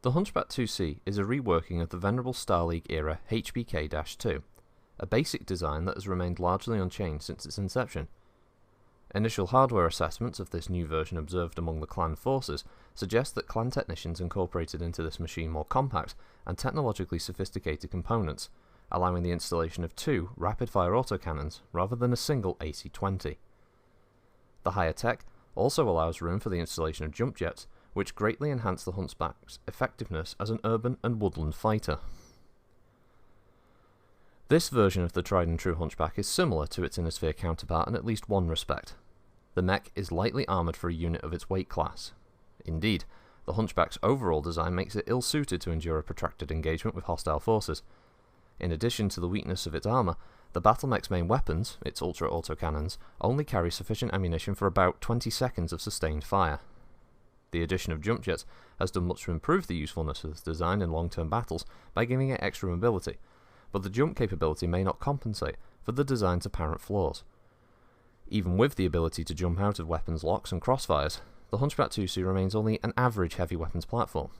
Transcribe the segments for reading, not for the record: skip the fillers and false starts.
The Hunchback IIC is a reworking of the venerable Star League era HBK-2, a basic design that has remained largely unchanged since its inception. Initial hardware assessments of this new version observed among the clan forces suggest that clan technicians incorporated into this machine more compact and technologically sophisticated components, allowing the installation of 2 rapid-fire autocannons rather than a single AC-20. The higher tech also allows room for the installation of jumpjets, which greatly enhance the Hunchback's effectiveness as an urban and woodland fighter. This version of the tried and true Hunchback is similar to its inner sphere counterpart in at least one respect. The mech is lightly armoured for a unit of its weight class. Indeed, the Hunchback's overall design makes it ill-suited to endure a protracted engagement with hostile forces. In addition to the weakness of its armour, the battle mech's main weapons, its ultra-autocannons, only carry sufficient ammunition for about 20 seconds of sustained fire. The addition of jumpjets has done much to improve the usefulness of this design in long-term battles by giving it extra mobility, but the jump capability may not compensate for the design's apparent flaws. Even with the ability to jump out of weapons locks and crossfires, the Hunchback IIC remains only an average heavy weapons platform.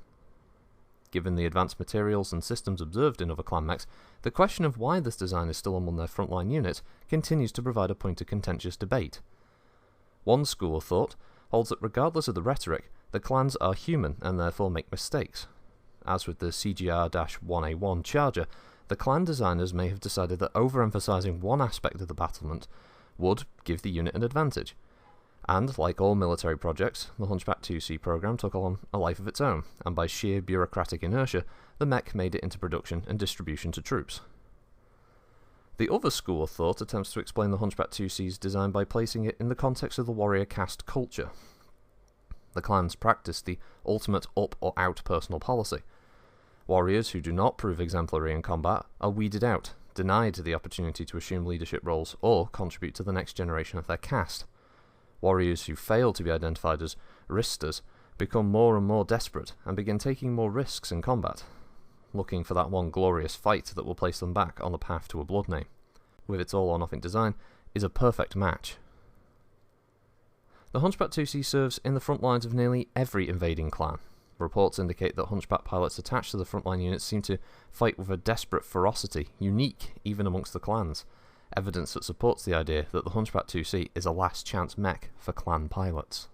Given the advanced materials and systems observed in other clan mechs, the question of why this design is still among their frontline units continues to provide a point of contentious debate. One school of thought holds that regardless of the rhetoric, the clans are human and therefore make mistakes. As with the CGR-1A1 Charger, the clan designers may have decided that overemphasizing one aspect of the battlement would give the unit an advantage. And, like all military projects, the Hunchback IIC program took on a life of its own, and by sheer bureaucratic inertia, the mech made it into production and distribution to troops. The other school of thought attempts to explain the Hunchback IIC's design by placing it in the context of the warrior caste culture. The clans practice the ultimate up or out personal policy. Warriors who do not prove exemplary in combat are weeded out, denied the opportunity to assume leadership roles or contribute to the next generation of their caste. Warriors who fail to be identified as risters become more and more desperate and begin taking more risks in combat, looking for that one glorious fight that will place them back on the path to a bloodname. With its all-or-nothing design, is a perfect match. The Hunchback IIC serves in the front lines of nearly every invading clan. Reports indicate that Hunchback pilots attached to the frontline units seem to fight with a desperate ferocity, unique even amongst the clans, evidence that supports the idea that the Hunchback IIC is a last-chance mech for clan pilots.